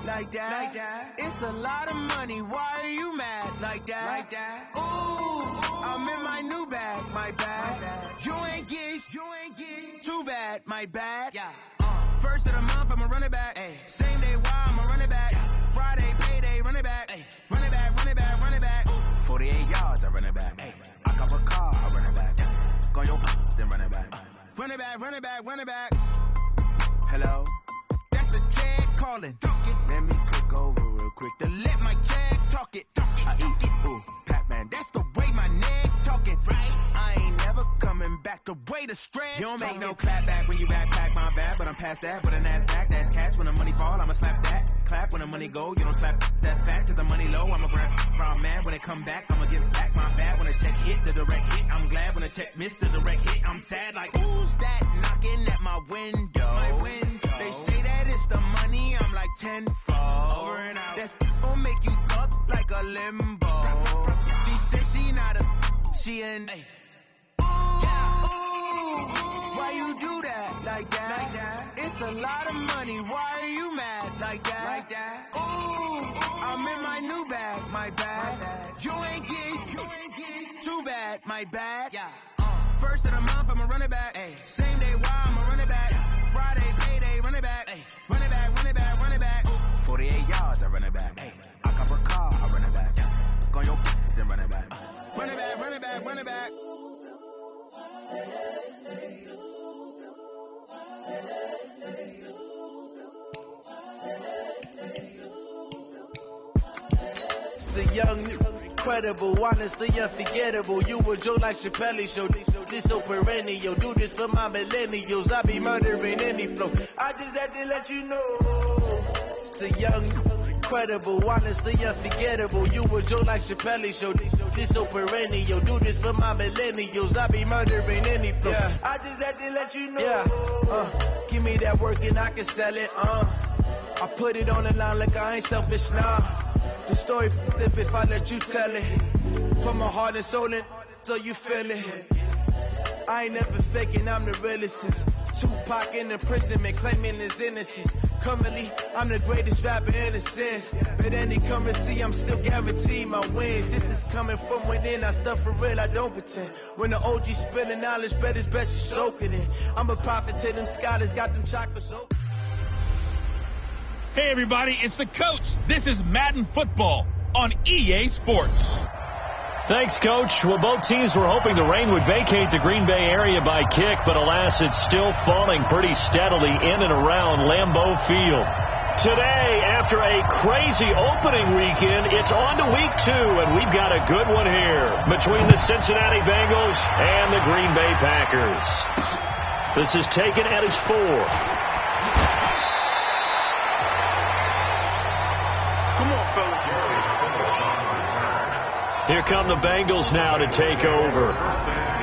like that. It's a lot of money, why are you mad like that? Ooh, I'm in my new bag, my bad. You ain't get too bad, my bad. First of the month, I'ma run it back. Same day, why I'ma run it back. Friday, payday, run it back. Run it back, run it back, run it back. 48 yards, I run it back. I cop a car, I run it back. Go your then run it back. Run it back, run it back, run it back. Hello? That's the check calling. Let me click over real quick to let my check talk it. I eat it, ooh, Pac-Man. That's the way my neck talking, right? I ain't never coming back the way the stress. You don't make no clap back when you backpack my bad, but I'm past that. But an ass back, that's cash. When the money fall, I'ma slap that. Clap when the money go, you don't slap. That's fast. If the money low, I'ma grab round man. When it come back, I'ma give back my bad. When the check hit, the direct hit. I'm glad when the check missed the direct hit. I'm sad like, who's that knocking at my window? My window. They say that it's the money, I'm like tenfold. Over and out. That's gon' make you up like a limbo. She said she not a, she an A. Why you do that like that? It's a lot of money, why are you mad like that? Ooh, I'm in my new bag, my bad. You ain't get too bad, my bad. First of the month, I'ma run it back. Same day, why I'ma run it back. Friday, payday, run it back. Run it back, run it back, run it back. 48 yards, I run it back. I cop a car, I run it back. Go your then run it back. Run it back, run it back, run it back. It's the young, incredible, honestly unforgettable. You a joke like Chappelle show. This so perennial. Do this for my millennials. I be murdering any flow. I just had to let you know. It's the young, incredible, honestly unforgettable. You a joke like Chappelle show. This so perennial. Do this for my millennials. I be murdering any flow. I just had to let you know. Give me that work and I can sell it. I put it on the line like I ain't selfish now. The story flip if I let you tell it. Put my heart and soul in so you feel it. I ain't never faking, I'm the realest. Tupac in imprisonment, claiming his innocence. Currently, I'm the greatest rapper in a sense. But any currency, I'm still guaranteed my wins. This is coming from within, I stuff for real, I don't pretend. When the OG spilling knowledge, bet it's best to soak it in. I'm a prophet to them scholars, got them chocolates open. Hey everybody, it's the coach. This is Madden Football on EA Sports. Thanks, Coach. Well, both teams were hoping the rain would vacate the Green Bay area by kick, but alas, it's still falling pretty steadily in and around Lambeau Field. Today, after a crazy opening weekend, it's on to week 2, and we've got a good one here between the Cincinnati Bengals and the Green Bay Packers. This is taken at his 4. Here come the Bengals now to take over.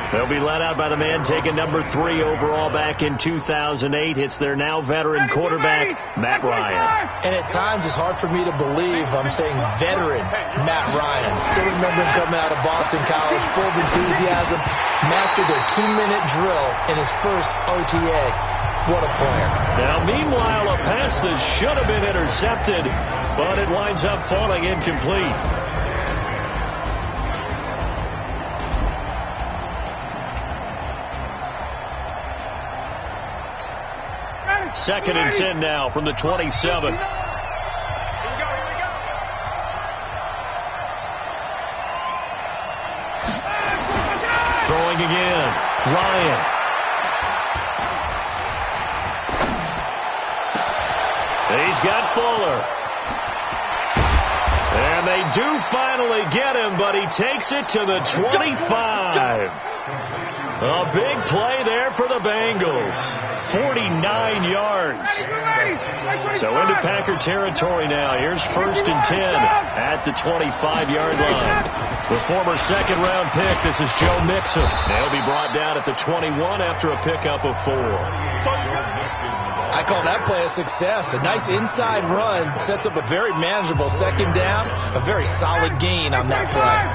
They'll be led out by the man taking number 3 overall back in 2008. It's their now veteran quarterback, Matt Ryan. And at times it's hard for me to believe I'm saying veteran Matt Ryan. Still remember him coming out of Boston College, full of enthusiasm, mastered their 2-minute drill in his first OTA. What a player. Now, meanwhile, a pass that should have been intercepted, but it winds up falling incomplete. Second and 10 now from the 27. Here we go. Throwing again. Ryan. He's got Fuller. And they do finally get him, but he takes it to the 25. A big play there for the Bengals. 49 yards. So into Packer territory now. Here's 1st and 10 at the 25-yard line. The former second-round pick, this is Joe Mixon. They'll be brought down at the 21 after a pickup of 4. I call that play a success. A nice inside run sets up a very manageable second down. A very solid gain on that play.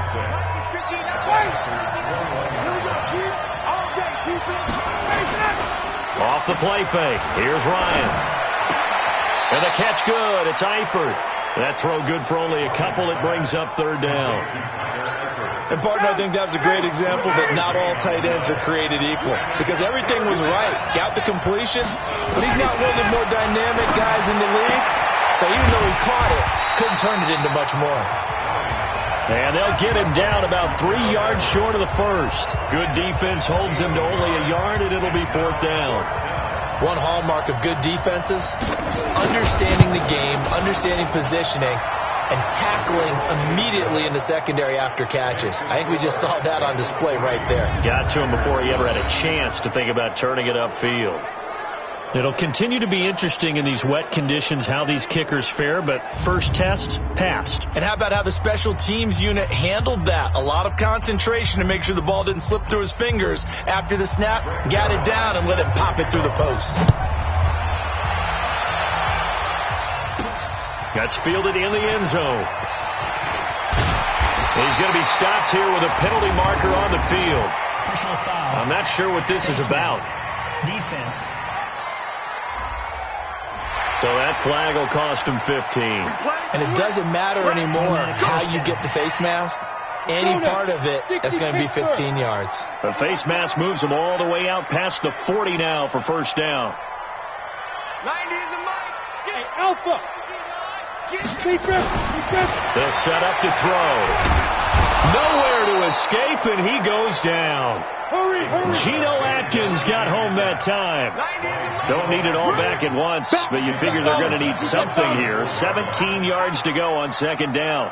Off the play fake. Here's Ryan. And the catch good. It's Eifert. That throw good for only a couple. It brings up third down. And, partner, I think that was a great example that not all tight ends are created equal. Because everything was right. Got the completion, but he's not one of the more dynamic guys in the league. So even though he caught it, couldn't turn it into much more. And they'll get him down about 3 yards short of the first. Good defense holds him to only a yard, and it'll be fourth down. One hallmark of good defenses is understanding the game, understanding positioning, and tackling immediately in the secondary after catches. I think we just saw that on display right there. Got to him before he ever had a chance to think about turning it upfield. It'll continue to be interesting in these wet conditions how these kickers fare, but first test, passed. And how about how the special teams unit handled that? A lot of concentration to make sure the ball didn't slip through his fingers. After the snap, got it down and let it pop it through the posts. That's fielded in the end zone. He's going to be stopped here with a penalty marker on the field. Personal foul. I'm not sure what this is about. Defense. So that flag will cost him 15. And it doesn't matter anymore how you get the face mask. Any part of it, that's going to be 15 yards. The face mask moves him all the way out past the 40 now for first down. 90 is the mic. Hey, Alpha. They'll set up to throw. Nowhere to escape, and he goes down. Hurry. Geno Atkins got home that time. Don't need it all back at once, but you figure they're going to need something here. 17 yards to go on second down.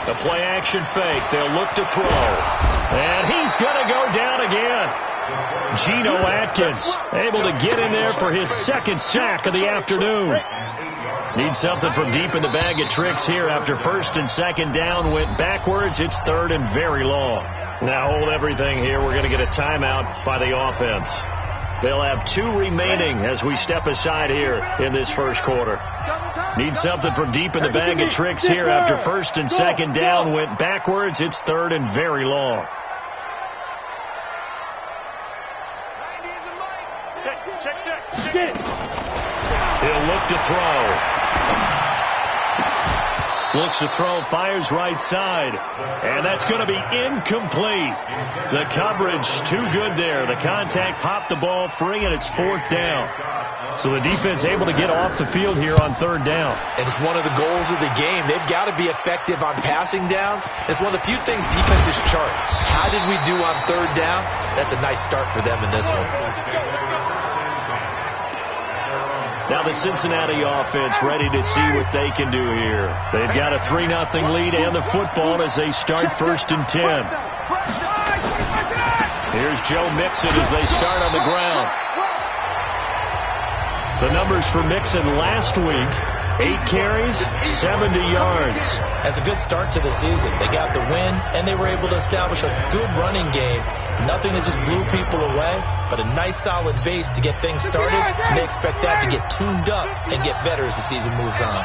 The play action fake. They'll look to throw. And he's going to go down again. Geno Atkins able to get in there for his second sack of the afternoon. Need something from deep in the bag of tricks here after first and second down went backwards. It's third and very long. Now hold everything here. We're going to get a timeout by the offense. They'll have 2 remaining as we step aside here in this first quarter. Need something from deep in the bag of tricks here after first and second down went backwards. It's third and very long. He'll look to throw. Looks to throw, fires right side. And that's going to be incomplete. The coverage too good there. The contact popped the ball free, and it's fourth down. So the defense able to get off the field here on third down. And it's one of the goals of the game. They've got to be effective on passing downs. It's one of the few things defenses chart. How did we do on third down? That's a nice start for them in this one. Now the Cincinnati offense ready to see what they can do here. They've got a 3-0 lead and the football as they start first and 10. Here's Joe Mixon as they start on the ground. The numbers for Mixon last week, 8 carries, 70 yards. That's a good start to the season. They got the win, and they were able to establish a good running game. Nothing that just blew people away, but a nice solid base to get things started. And they expect that to get tuned up and get better as the season moves on.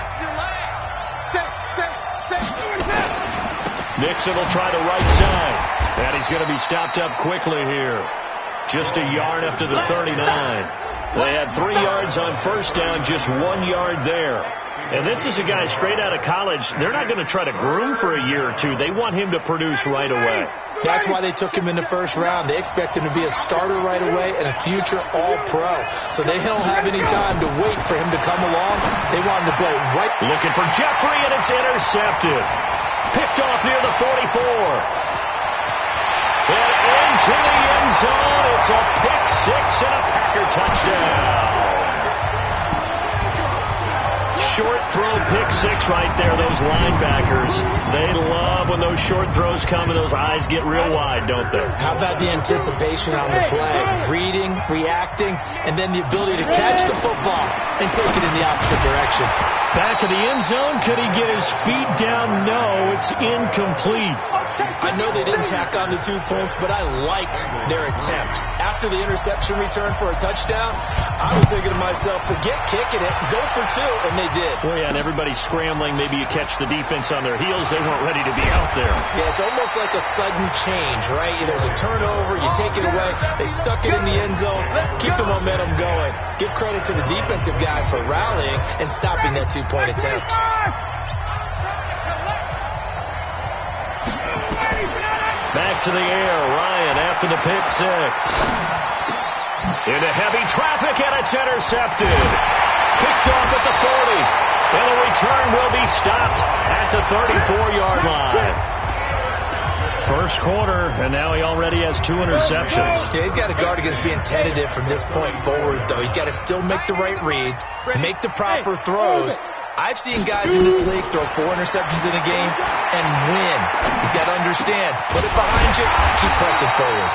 Mixon will try the right side. And he's going to be stopped up quickly here. Just a yard after the 39. They had 3 yards on first down, just 1 yard there. And this is a guy straight out of college. They're not going to try to groom for a year or two. They want him to produce right away. That's why they took him in the first round. They expect him to be a starter right away and a future All-Pro. So they don't have any time to wait for him to come along. They want him to play right. Looking for Jeffrey, and it's intercepted. Picked off near the 44. And into the end zone. It's a pick six and a Packer touchdown. Short throw pick six right there. Those linebackers, they love when those short throws come and those eyes get real wide, don't they? How about the anticipation on the play? Reading, reacting, and then the ability to catch the football and take it in the opposite direction. Back of the end zone. Could he get his feet down? No, it's incomplete. I know they didn't tack on the 2 points, but I liked their attempt. After the interception return for a touchdown, I was thinking to myself, forget kicking it, go for 2, and they did. did. Well, yeah, and everybody's scrambling. Maybe you catch the defense on their heels. They weren't ready to be out there. Yeah, it's almost like a sudden change, right? There's a turnover, you take it away. They stuck it in the end zone. Keep the momentum going. Give credit to the defensive guys for rallying and stopping that two-point attempt. Back to the air, Ryan after the pick six. Into heavy traffic, and it's intercepted. Picked off at the 40. And the return will be stopped at the 34-yard line. First quarter, and now he already has 2 interceptions. Yeah, he's got to guard against being tentative from this point forward, though. He's got to still make the right reads, make the proper throws. I've seen guys in this league throw 4 interceptions in a game and win. He's got to understand, put it behind you, keep pressing forward.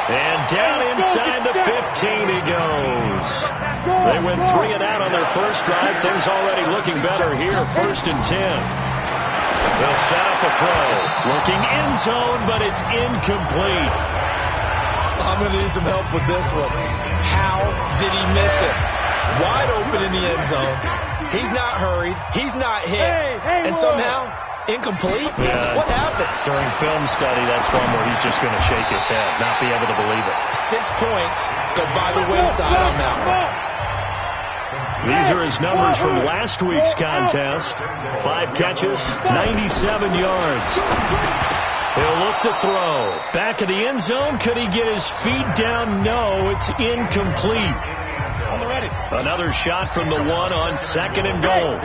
And down inside the 15 he goes. They went 3 and out on their first drive. Things already looking better here, 1st and 10. They'll set up a throw. Looking end zone, but it's incomplete. I'm going to need some help with this one. How did he miss it? Wide open in the end zone. He's not hurried. He's not hit. And somehow, incomplete? Yeah. What happened? During film study, that's one where he's just going to shake his head, not be able to believe it. 6 points go by the wayside on that one. These are his numbers from last week's contest. 5 catches, 97 yards. He'll look to throw. Back of the end zone. Could he get his feet down? No, it's incomplete. Another shot from the 1 on 2nd and goal.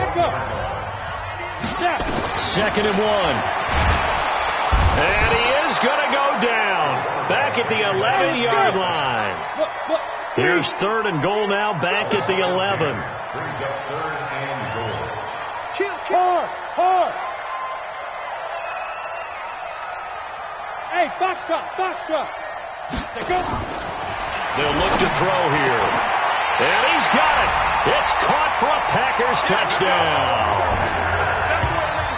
2nd and 1. And he is going to go down. Back at the 11-yard line. Here's 3rd and goal now, back at the 11. Hard. Hey, foxtrot. They'll look to throw here. And he's got it. It's caught for a Packers touchdown.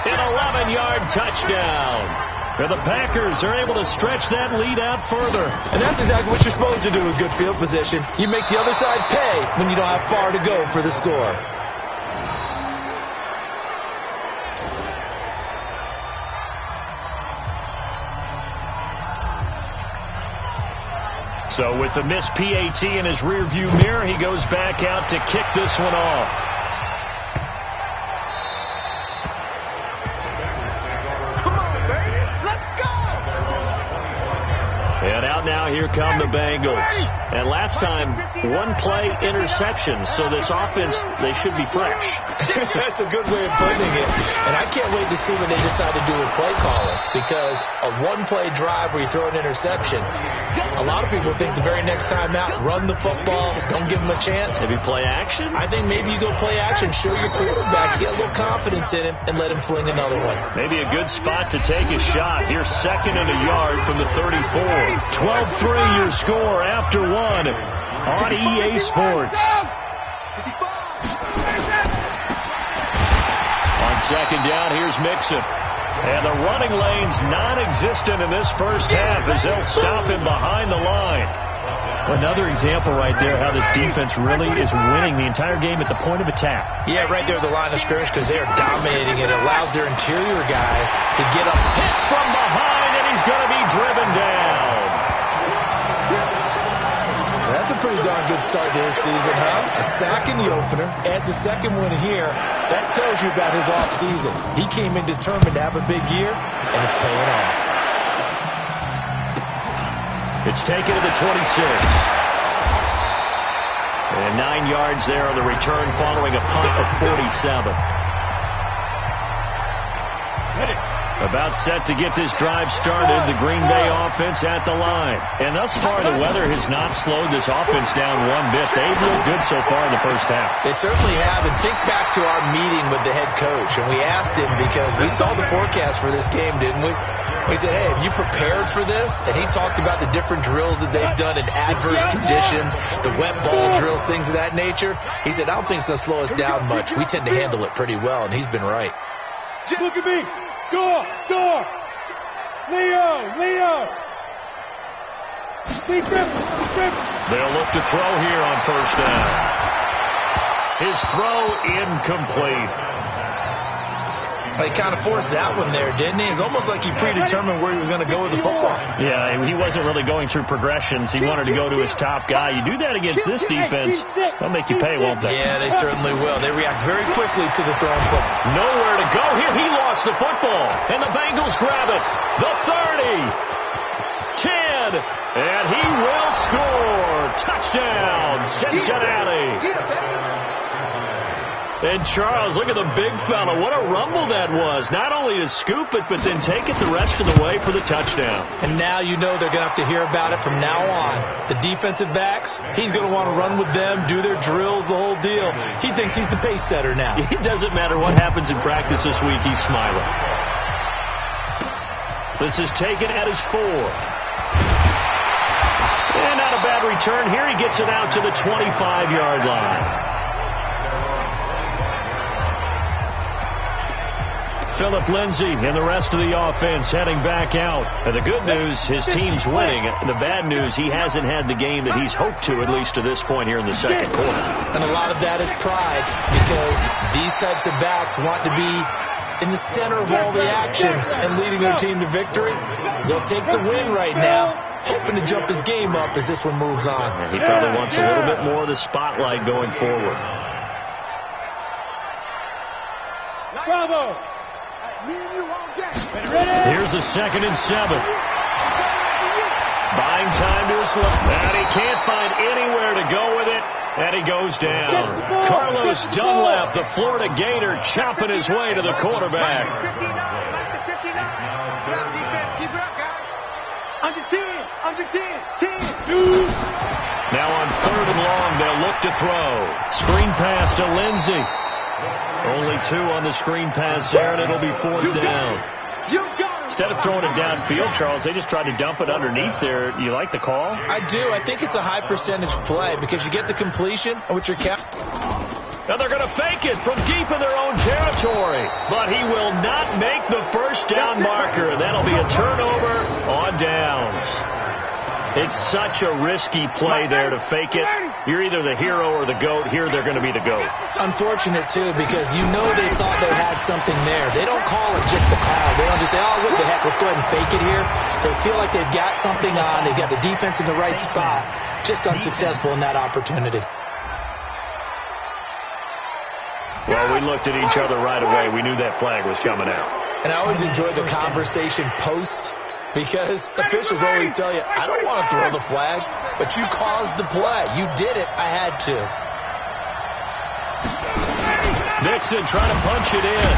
An 11-yard touchdown. The Packers are able to stretch that lead out further. And that's exactly what you're supposed to do with good field position. You make the other side pay when you don't have far to go for the score. So with the missed PAT in his rearview mirror, he goes back out to kick this one off. And out now, here come the Bengals. And last time, 1 play interception. So this offense, they should be fresh. That's a good way of putting it. And I can't wait to see what they decide to do with play calling. Because a 1-play drive where you throw an interception, a lot of people think the very next time out, run the football, don't give them a chance. Maybe play action? I think maybe you go play action, show your quarterback, get a little confidence in him, and let him fling another one. Maybe a good spot to take a shot. Here's 2nd and a yard from the 34. 12-3 your score after 1 on EA Sports. On 2nd down, here's Mixon. And the running lane's non-existent in this first half as they'll stop him behind the line. Another example right there how this defense really is winning the entire game at the point of attack. Yeah, right there at the line of scrimmage because they are dominating it. It allows their interior guys to get up. Hit from behind, and he's going to be driven down. That's a pretty darn good start to his season, huh? A sack in the opener, adds a 2nd one here. That tells you about his offseason. He came in determined to have a big year, and it's paying off. It's taken to the 26. And 9 yards there on the return following a punt of 47. About set to get this drive started, the Green Bay offense at the line. And thus far, the weather has not slowed this offense down one bit. They've looked good so far in the first half. They certainly have. And think back to our meeting with the head coach. And we asked him because we saw the forecast for this game, didn't we? We said, hey, have you prepared for this? And he talked about the different drills that they've done in adverse conditions, the wet ball drills, things of that nature. He said, I don't think it's going to slow us down much. We tend to handle it pretty well, and he's been right. Look at me. Door. Leo. They'll look to throw here on 1st down. His throw incomplete. He kind of forced that one there, didn't he? It's almost like he predetermined where he was going to go with the football. Yeah, he wasn't really going through progressions. He wanted to go to his top guy. You do that against this defense, they'll make you pay, won't they? Yeah, they certainly will. They react very quickly to the thrown football. Nowhere to go here. He lost the football, and the Bengals grab it. The 30, 10, and he will score. Touchdown, Cincinnati. And Charles, look at the big fella. What a rumble that was. Not only to scoop it, but then take it the rest of the way for the touchdown. And now you know they're going to have to hear about it from now on. The defensive backs, he's going to want to run with them, do their drills, the whole deal. He thinks he's the pace setter now. It doesn't matter what happens in practice this week. He's smiling. This is taken at his 4. And not a bad return here. He gets it out to the 25-yard line. Philip Lindsay and the rest of the offense heading back out. And the good news, his team's winning. The bad news, he hasn't had the game that he's hoped to, at least to this point here in the second quarter. And a lot of that is pride, because these types of backs want to be in the center of all the action and leading their team to victory. They'll take the win right now, hoping to jump his game up as this one moves on. And he probably wants a little bit more of the spotlight going forward. Bravo! Here's a 2nd and 7. Buying time to his left. And he can't find anywhere to go with it. And he goes down. Carlos Dunlap, the Florida Gator, chopping his way to the quarterback. Under 10, under 10, 10. Now on 3rd and long, they'll look to throw. Screen pass to Lindsay. Only 2 on the screen pass there, and it'll be 4th down. Instead of throwing it downfield, Charles, they just tried to dump it underneath there. You like the call? I do. I think it's a high percentage play because you get the completion, which you're Now they're going to fake it from deep in their own territory. But he will not make the first down marker. That'll be a turnover on downs. It's such a risky play there to fake it. You're either the hero or the GOAT. Here they're going to be the GOAT. Unfortunate, too, because you know they thought they had something there. They don't call it just a call. They don't just say, oh, what the heck, let's go ahead and fake it here. They feel like they've got something on. They've got the defense in the right spot. Just unsuccessful in that opportunity. Well, we looked at each other right away. We knew that flag was coming out. And I always enjoy the conversation post, because officials always tell you, I don't want to throw the flag, but you caused the play. You did it. I had to. Nixon trying to punch it in.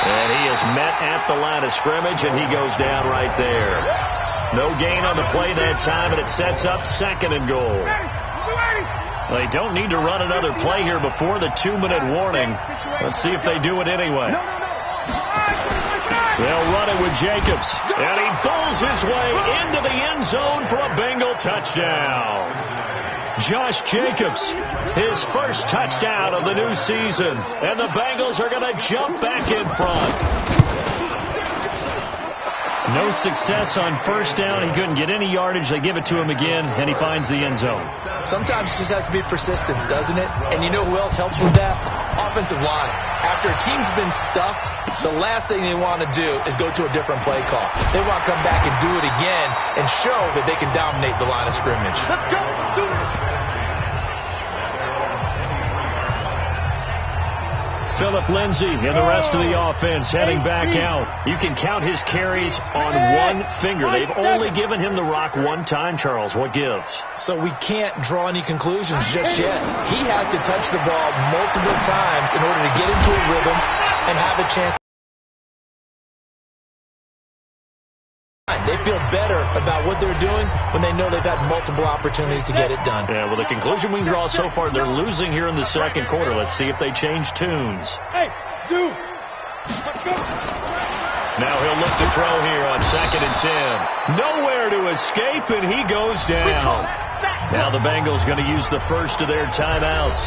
And he is met at the line of scrimmage, and he goes down right there. No gain on the play that time, and it sets up 2nd and goal. They don't need to run another play here before the 2-minute warning. Let's see if they do it anyway. They'll run it with Jacobs. And he bowls his way into the end zone for a Bengal touchdown. Josh Jacobs, his first touchdown of the new season. And the Bengals are going to jump back in front. No success on first down. He couldn't get any yardage. They give it to him again, and he finds the end zone. Sometimes it just has to be persistence, doesn't it? And you know who else helps with that? Offensive line. After a team's been stuffed, the last thing they want to do is go to a different play call. They want to come back and do it again and show that they can dominate the line of scrimmage. Let's go. Do this. Philip Lindsay and the rest of the offense heading back out. You can count his carries on one finger. They've only given him the rock one time, Charles. What gives? So we can't draw any conclusions just yet. He has to touch the ball multiple times in order to get into a rhythm and have a chance. They feel better about what they're doing when they know they've had multiple opportunities to get it done. Yeah, well, the conclusion we draw so far, they're losing here in the second quarter. Let's see if they change tunes. Hey, Zoo. Now he'll look to throw here on 2nd and 10. Nowhere to escape, and he goes down. Now the Bengals going to use the first of their timeouts.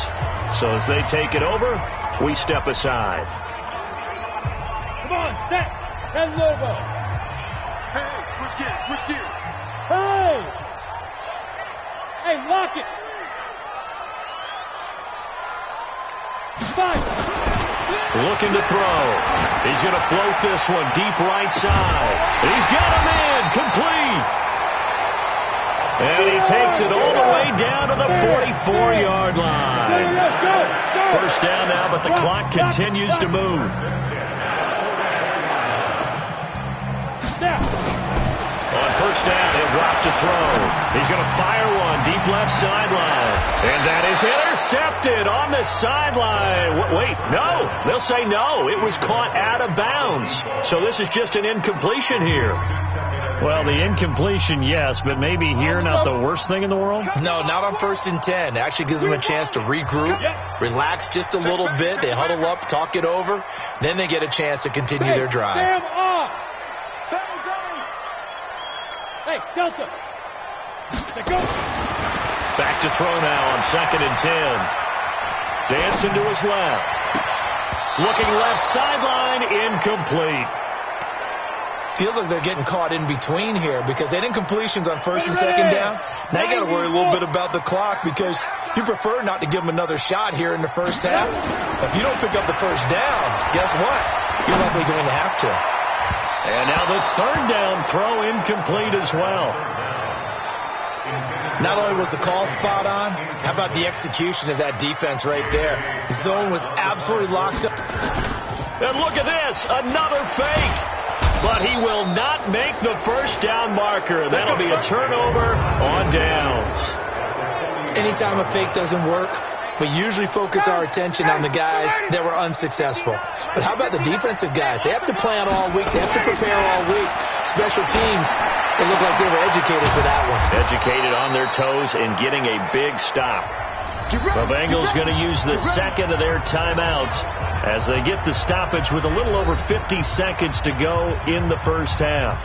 So as they take it over, we step aside. Come on, set. And Lobo. Hey, switch gears, switch gears. Hey! Hey, lock it! Looking to throw. He's going to float this one deep right side. He's got him in. Complete. And he takes it all the way down to the 44-yard line. First down now, but the clock continues to move. On first down, he'll drop to throw. He's going to fire one deep left sideline. And that is intercepted on the sideline. Wait, no. They'll say no. It was caught out of bounds. So this is just an incompletion here. Well, the incompletion, yes, but maybe here not the worst thing in the world? No, not on 1st and 10. It actually gives them a chance to regroup, relax just a little bit. They huddle up, talk it over. Then they get a chance to continue their drive. Hey, Delta. Go. Back to throw now on 2nd and 10. Dancing to his left. Looking left sideline, incomplete. Feels like they're getting caught in between here because they didn't completions on 1st and 2nd down. Now you got to worry a little bit about the clock because you prefer not to give them another shot here in the first half. If you don't pick up the first down, guess what? You're likely going to have to. And now the 3rd down throw incomplete as well. Not only was the call spot on, how about the execution of that defense right there? The zone was absolutely locked up. And look at this, another fake. But he will not make the first down marker. That'll be a turnover on downs. Anytime a fake doesn't work, we usually focus our attention on the guys that were unsuccessful. But how about the defensive guys? They have to plan all week. They have to prepare all week. Special teams, they look like they were educated for that one. Educated on their toes and getting a big stop. The Bengals going to use the second of their timeouts as they get the stoppage with a little over 50 seconds to go in the first half.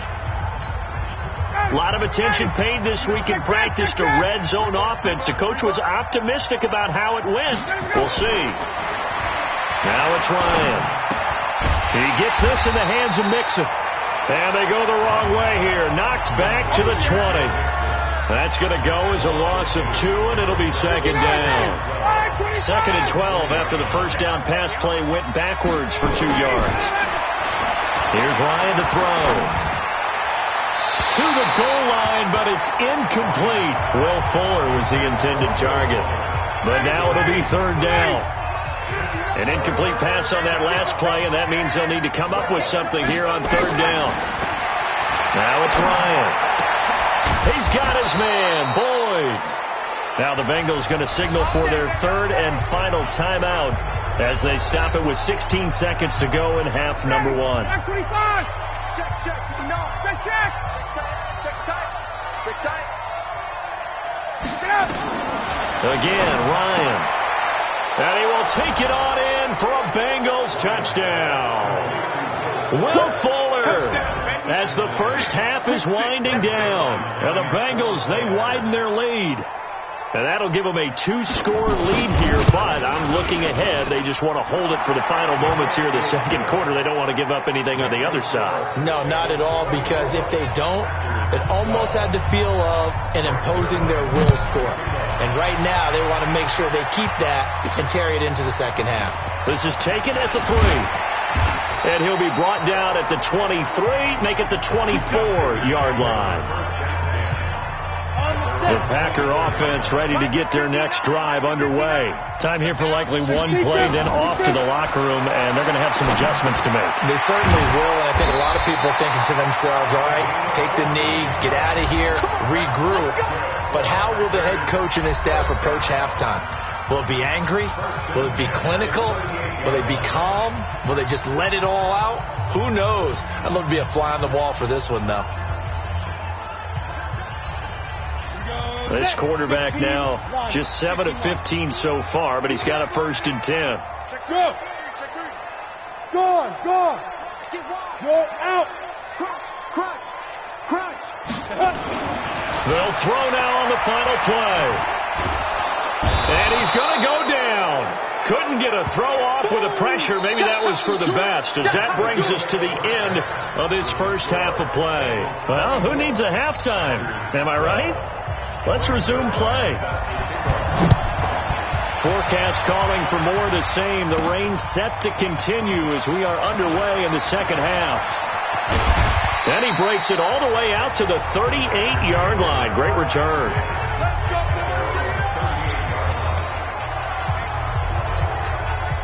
A lot of attention paid this week in practice to red zone offense. The coach was optimistic about how it went. We'll see. Now it's Ryan. He gets this in the hands of Mixon. And they go the wrong way here. Knocked back to the 20. That's going to go as a loss of 2, and it'll be 2nd down. 2nd and 12 after the first down pass play went backwards for 2 yards. Here's Ryan to throw. To the goal line, but it's incomplete. Will Fuller was the intended target. But now it'll be 3rd down. An incomplete pass on that last play, and that means they'll need to come up with something here on 3rd down. Now it's Ryan. He's got his man, Boyd. Now the Bengals going to signal for their 3rd and final timeout as they stop it with 16 seconds to go in half number 1. Check. No. Check. Again, Ryan. And he will take it on in for a Bengals touchdown. Will Fuller, as the first half is winding down. And the Bengals, they widen their lead. And that'll give them a 2-score lead here, but I'm looking ahead. They just want to hold it for the final moments here in the second quarter. They don't want to give up anything on the other side. No, not at all, because if they don't, it almost had the feel of an imposing their will score. And right now, they want to make sure they keep that and carry it into the second half. This is taken at the 3. And he'll be brought down at the 23, make it the 24-yard line. The Packer offense ready to get their next drive underway. Time here for likely one play, then off to the locker room, and they're going to have some adjustments to make. They certainly will, and I think a lot of people are thinking to themselves, all right, take the knee, get out of here, regroup. But how will the head coach and his staff approach halftime? Will it be angry? Will it be clinical? Will they be calm? Will they just let it all out? Who knows? I'd love to be a fly on the wall for this one, though. This quarterback now just 7 of 15 so far, but he's got a 1st and 10. Go. Go. Go out. Crunch. They'll throw now on the final play. And he's going to go down. Couldn't get a throw off with the pressure. Maybe that was for the best, as that brings us to the end of this first half of play. Well, who needs a halftime? Am I right? Let's resume play. Forecast calling for more of the same. The rain set to continue as we are underway in the second half. Then he breaks it all the way out to the 38-yard line. Great return.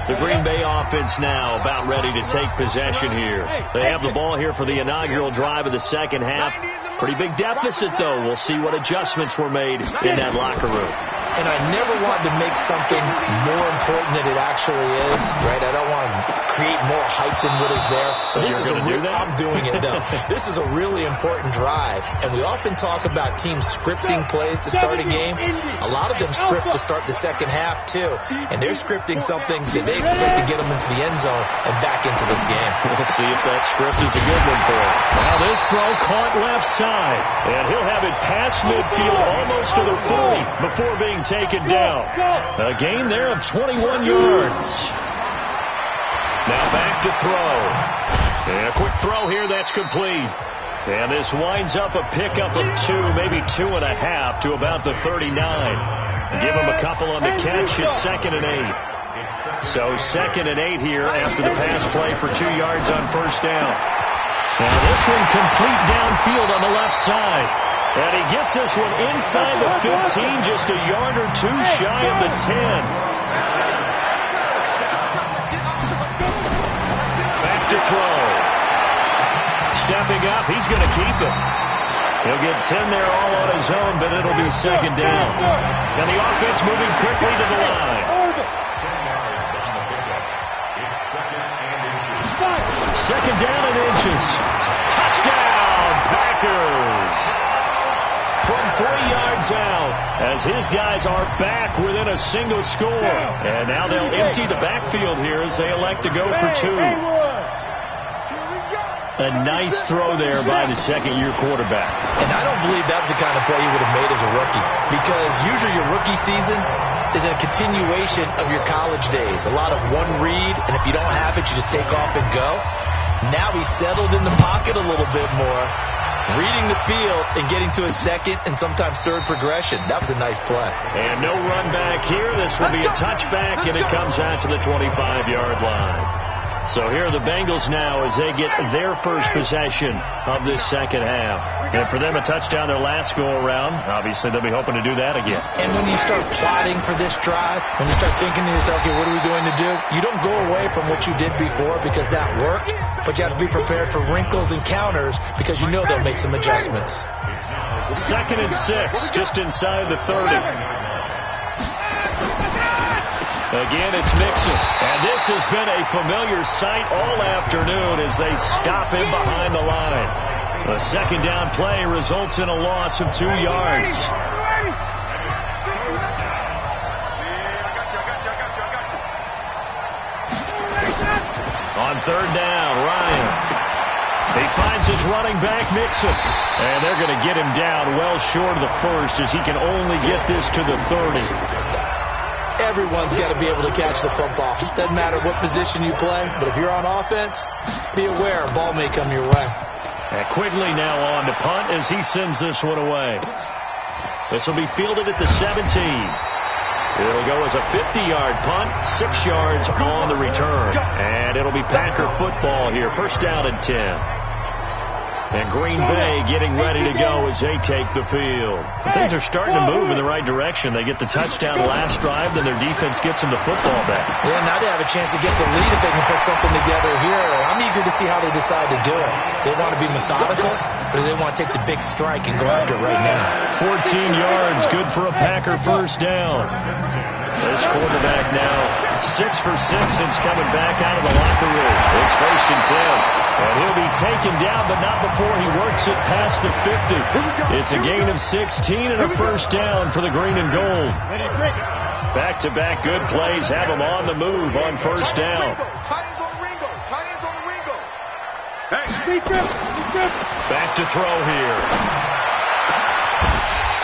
The Green Bay offense now about ready to take possession here. They have the ball here for the inaugural drive of the second half. Pretty big deficit, though. We'll see what adjustments were made in that locker room. And I never wanted to make something more important than it actually is, right? I don't want to create more hype than what is there. But this is I'm doing it, though. This is a really important drive. And we often talk about teams scripting plays to start a game. A lot of them script to start the second half, too. And they're scripting something that they expect to get them into the end zone and back into this game. We'll see if that script is a good one for him. Now this throw caught left side. And he'll have it past midfield almost to the 40 before being taken down. A gain there of 21 yards. Now back to throw. And a quick throw here that's complete. And this winds up a pickup of 2, maybe 2.5 to about the 39. Give him a couple on the catch. It's 2nd and 8. So 2nd and 8 here after the pass play for 2 yards on first down. Now this one complete downfield on the left side. And he gets this one inside the 15, just a yard or 2 shy of the 10. Back to throw. Stepping up, he's going to keep it. He'll get 10 there all on his own, but it'll be 2nd down. And the offense moving quickly to the line. 2nd down and inches. Touchdown, Packers. From 3 yards out, as his guys are back within a single score. And now they'll empty the backfield here as they elect to go for 2. A nice throw there by the second-year quarterback. And I don't believe that was the kind of play he would have made as a rookie. Because usually your rookie season is a continuation of your college days. A lot of one read, and if you don't have it, you just take off and go. Now he's settled in the pocket a little bit more, reading the field and getting to a second and sometimes third progression. That was a nice play. And no run back here. This will be a touchback, and it comes out to the 25-yard line. So here are the Bengals now as they get their first possession of this second half. And for them, a touchdown their last go-around. Obviously, they'll be hoping to do that again. And when you start plotting for this drive, when you start thinking to yourself, okay, what are we going to do? You don't go away from what you did before because that worked, but you have to be prepared for wrinkles and counters because you know they'll make some adjustments. 2nd and 6, just inside the 30. Again, it's Mixon. And this has been a familiar sight all afternoon as they stop him behind the line. The 2nd down play results in a loss of 2 yards. On 3rd down, Ryan. He finds his running back, Mixon. And they're going to get him down well short of the first as he can only get this to the 30. Everyone's got to be able to catch the football. Doesn't matter what position you play, but if you're on offense, be aware a ball may come your way. And Quigley now on to punt as he sends this one away. This will be fielded at the 17. It'll go as a 50-yard punt, 6 yards on the return. And it'll be Packer football here, 1st down and 10. And Green Bay getting ready to go as they take the field. Things are starting to move in the right direction. They get the touchdown last drive, then their defense gets them the football back. Yeah, now they have a chance to get the lead if they can put something together here. I'm eager to see how they decide to do it. They want to be methodical, or they want to take the big strike and go after it right now. 14 yards, good for a Packer 1st down. This quarterback now 6 for 6 since coming back out of the locker room. It's 1st and 10. And he'll be taken down, but not before he works it past the 50. It's a gain of 16 and a 1st down for the green and gold. Back-to-back good plays have him on the move on 1st down. Back to throw here.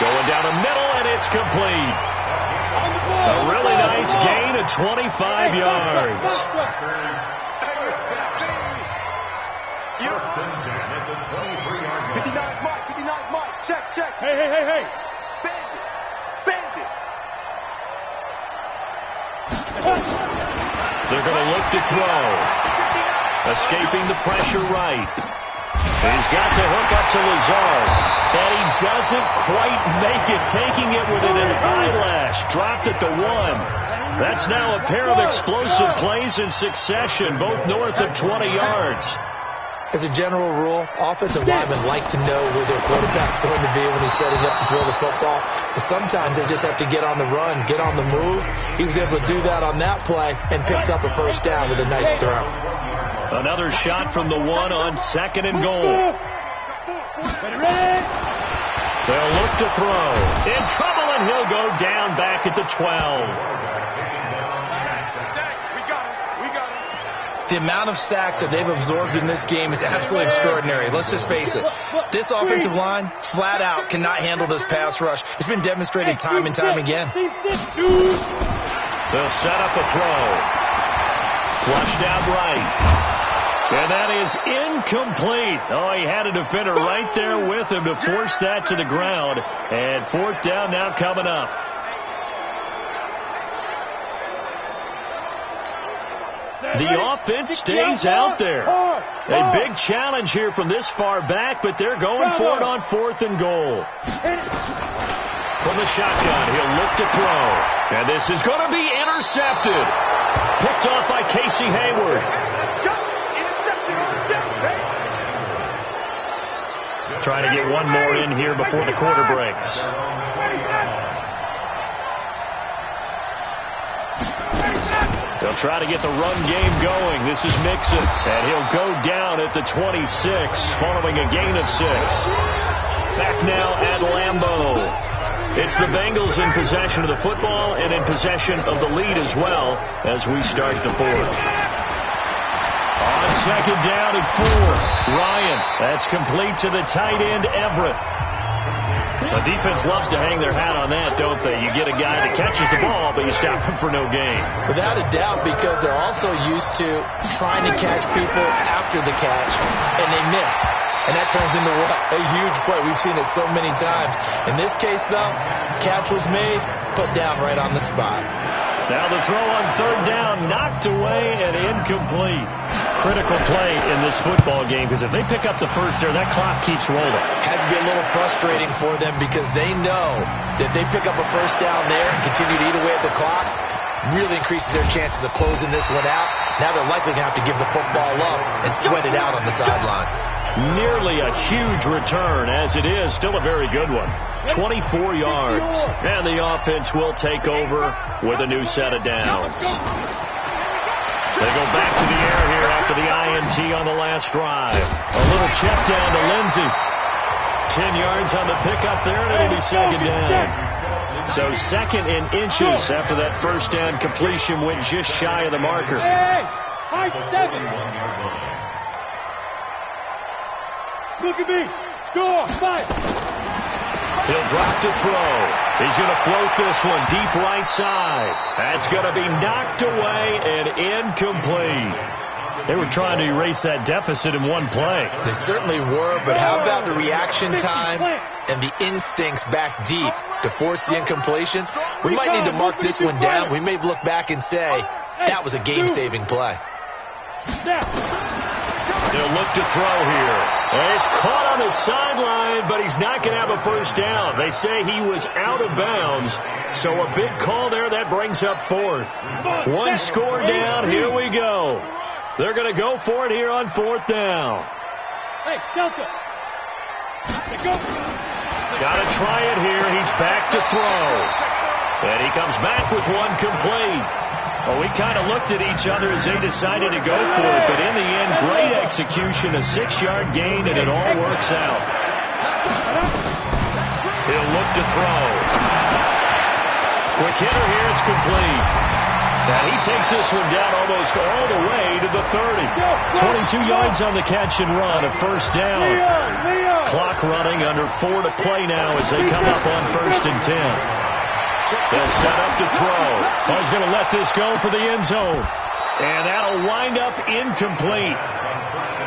Going down the middle, and it's complete. A really nice gain of 25 yards. First and 10 at the 23-yard line. 59 Mike. Check. Hey. Bandit. throw. Escaping the pressure right. He's got to hook up to Lazard. And he doesn't quite make it, taking it within an eyelash. Dropped at the 1. That's now a pair of explosive plays in succession, both north of 20 yards. As a general rule, offensive linemen like to know where their quarterback's going to be when he's setting up to throw the football. But sometimes they just have to get on the run, get on the move. He was able to do that on that play and picks up a first down with a nice throw. Another shot from the 1 on 2nd and goal. They'll look to throw. In trouble, and he'll go down back at the 12. The amount of sacks that they've absorbed in this game is absolutely extraordinary. Let's just face it. This offensive line, flat out, cannot handle this pass rush. It's been demonstrated time and time again. They'll set up a throw. Flushed out right. And that is incomplete. Oh, he had a defender right there with him to force that to the ground. And 4th down now coming up. The offense stays out there. A big challenge here from this far back, but they're going for it on 4th and goal. From the shotgun, he'll look to throw. And this is going to be intercepted. Picked off by Casey Hayward. Trying to get one more in here before the quarter breaks. They'll try to get the run game going. This is Mixon, and he'll go down at the 26 following a gain of 6. Back now at Lambeau. It's the Bengals in possession of the football and in possession of the lead as well as we start the 4th. On 2nd down at 4, Ryan. That's complete to the tight end, Everett. The defense loves to hang their hat on that, don't they? You get a guy that catches the ball, but you stop him for no gain. Without a doubt, because they're also used to trying to catch people after the catch, and they miss. And that turns into what? A huge play. We've seen it so many times. In this case, though, catch was made, put down right on the spot. Now the throw on 3rd down, knocked away and incomplete. Critical play in this football game, because if they pick up the first there, that clock keeps rolling. Has to be a little frustrating for them because they know that they pick up a first down there and continue to eat away at the clock, really increases their chances of closing this one out. Now they're likely going to have to give the football up and sweat it out on the sideline. Nearly a huge return, as it is. Still a very good one. 24 yards. And the offense will take over with a new set of downs. They go back to the air here after the INT on the last drive. A little check down to Lindsey. 10 yards on the pickup there, and it'll be 2nd down. So 2nd and inches after that first down completion went just shy of the marker. Look at me. Go, fight. He'll drop to throw. He's going to float this one deep right side. That's going to be knocked away and incomplete. They were trying to erase that deficit in one play. They certainly were, but how about the reaction time and the instincts back deep to force the incompletion? We might need to mark this one down. We may look back and say that was a game-saving play. They'll look to throw here. And he's caught on the sideline, but he's not going to have a first down. They say he was out of bounds. So a big call there. That brings up 4th. One score down. Here we go. They're going to go for it here on 4th down. Hey, Delta. Got to try it here. He's back to throw. And he comes back with one complete. Well, we kind of looked at each other as they decided to go for it, but in the end, great execution, a 6-yard gain, and it all works out. He'll look to throw. Quick hitter here, it's complete. And he takes this one down almost all the way to the 30. 22 yards on the catch and run, a first down. Clock running, under 4 to play now as they come up on 1st and 10. They'll set up to throw. Oh, he's going to let this go for the end zone. And that'll wind up incomplete.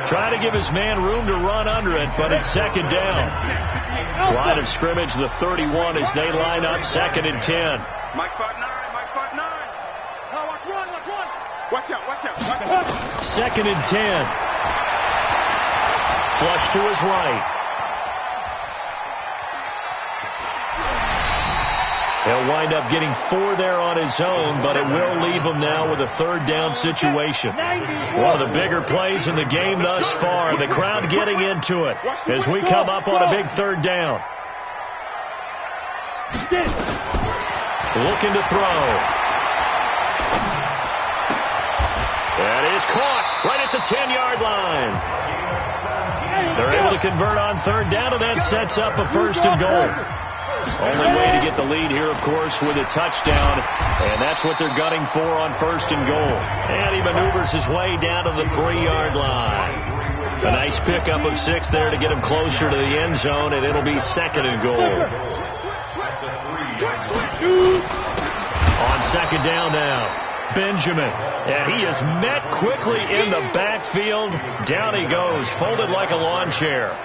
Trying to give his man room to run under it, but it's 2nd down. Line of scrimmage, the 31 as they line up 2nd and 10. Mike spot 9, Mike spot 9. Now watch one, watch one. Watch 2nd and 10. Flush to his right. He'll wind up getting 4 there on his own, but it will leave him now with a 3rd down situation. One of the bigger plays in the game thus far. The crowd getting into it as we come up on a big 3rd down. Looking to throw. That is caught right at the 10-yard line. They're able to convert on 3rd down, and that sets up a 1st and goal. Only way to get the lead here, of course, with a touchdown, and that's what they're gunning for on 1st and goal. And he maneuvers his way down to the 3-yard line. A nice pickup of 6 there to get him closer to the end zone, and it'll be 2nd and goal. On 2nd down now, Benjamin. And he is met quickly in the backfield. Down he goes, folded like a lawn chair.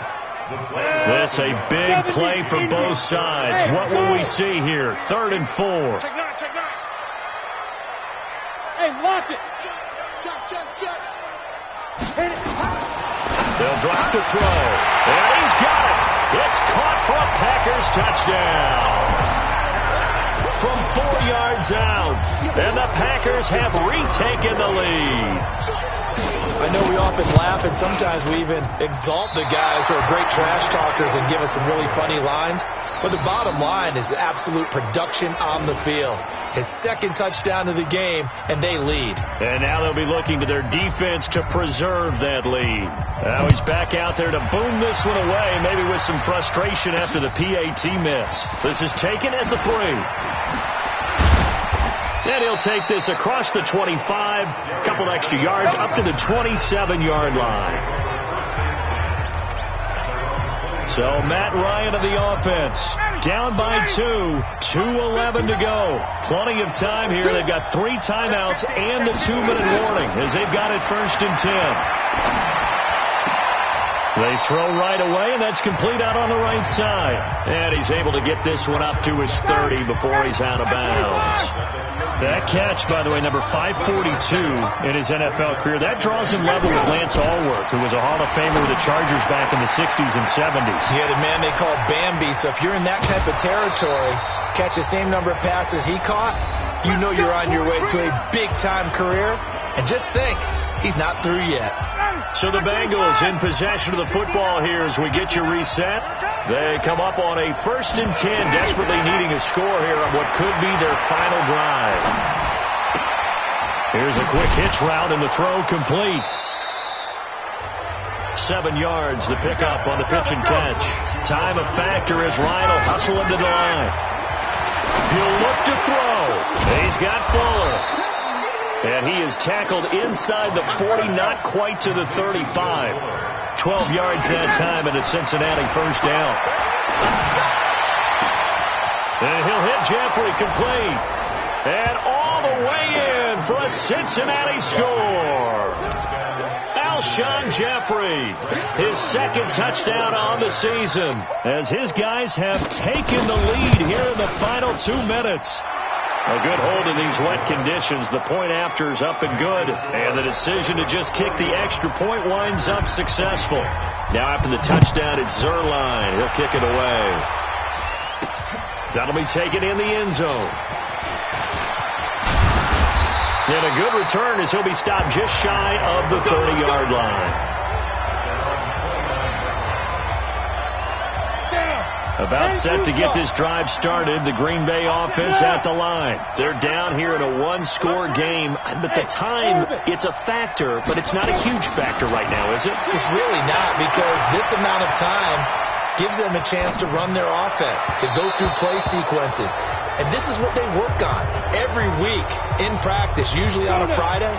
This a big play for both sides. What will we see here? 3rd and 4. Hey, lock it. Check. They'll drop the throw. And he's got it. It's caught for a Packers touchdown. From 4 yards out. And the Packers have retaken the lead. I know we often laugh, and sometimes we even exalt the guys who are great trash talkers and give us some really funny lines. But the bottom line is absolute production on the field. His 2nd touchdown of the game, and they lead. And now they'll be looking to their defense to preserve that lead. Now he's back out there to boom this one away, maybe with some frustration after the PAT miss. This is taken at the 3. And he'll take this across the 25, a couple extra yards up to the 27-yard line. So Matt Ryan of the offense, down by 2, 2:11 to go. Plenty of time here. They've got 3 timeouts and the 2-minute warning as they've got it 1st and 10. They throw right away, and that's complete out on the right side. And he's able to get this one up to his 30 before he's out of bounds. That catch, by the way, number 542 in his NFL career, that draws him level with Lance Allworth, who was a Hall of Famer with the Chargers back in the 60s and 70s. Yeah, the man they called Bambi. So if you're in that type of territory, catch the same number of passes he caught, you know you're on your way to a big-time career. And just think, he's not through yet. So the Bengals in possession of the football here as we get you reset. They come up on a 1st and 10, desperately needing a score here on what could be their final drive. Here's a quick hitch route and the throw complete. 7 yards, the pickup on the pitch and catch. Time a factor as Ryan will hustle him to the line. He'll look to throw. He's got Fuller. And he is tackled inside the 40, not quite to the 35. 12 yards that time, and a Cincinnati 1st down. And he'll hit Jeffrey complete. And all the way in for a Cincinnati score. Alshon Jeffrey, his 2nd touchdown on the season, as his guys have taken the lead here in the final 2 minutes. A good hold in these wet conditions. The point after is up and good. And the decision to just kick the extra point winds up successful. Now after the touchdown, it's Zuerlein. He'll kick it away. That'll be taken in the end zone. And a good return as he'll be stopped just shy of the 30-yard line. About set to get this drive started. The Green Bay offense at the line. They're down here in a 1-score game. But the time, it's a factor, but it's not a huge factor right now, is it? It's really not, because this amount of time gives them a chance to run their offense, to go through play sequences. And this is what they work on every week in practice, usually on a Friday.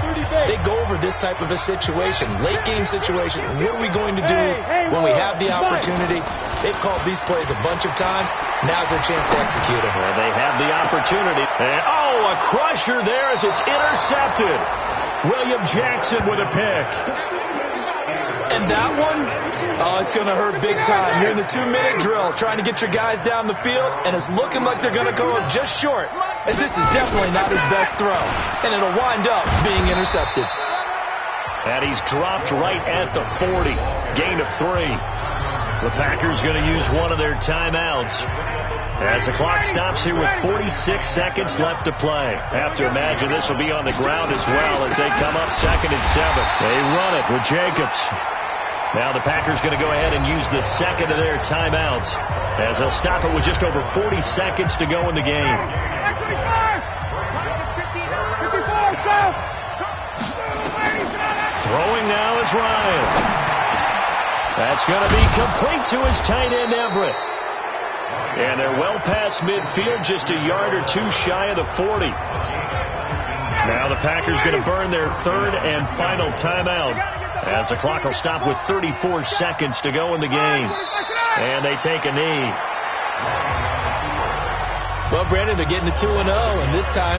They go over this type of a situation, late game situation. What are we going to do when we have the opportunity? They've called these plays a bunch of times. Now's their chance to execute them. Well, they have the opportunity. And, a crusher there as it's intercepted. William Jackson with a pick. And that one, oh, it's going to hurt big time. You're in the 2-minute drill trying to get your guys down the field, and it's looking like they're going to go up just short, as this is definitely not his best throw, and it'll wind up being intercepted. And he's dropped right at the 40. Gain of 3. The Packers going to use one of their timeouts as the clock stops here with 46 seconds left to play. Have to imagine this will be on the ground as well as they come up 2nd and 7. They run it with Jacobs. Now the Packers going to go ahead and use the second of their timeouts as they'll stop it with just over 40 seconds to go in the game. Throwing now is Ryan. That's going to be complete to his tight end, Everett. And they're well past midfield, just a yard or two shy of the 40. Now the Packers going to burn their 3rd and final timeout as the clock will stop with 34 seconds to go in the game. And they take a knee. Well, Brandon, they're getting to 2-0, and this time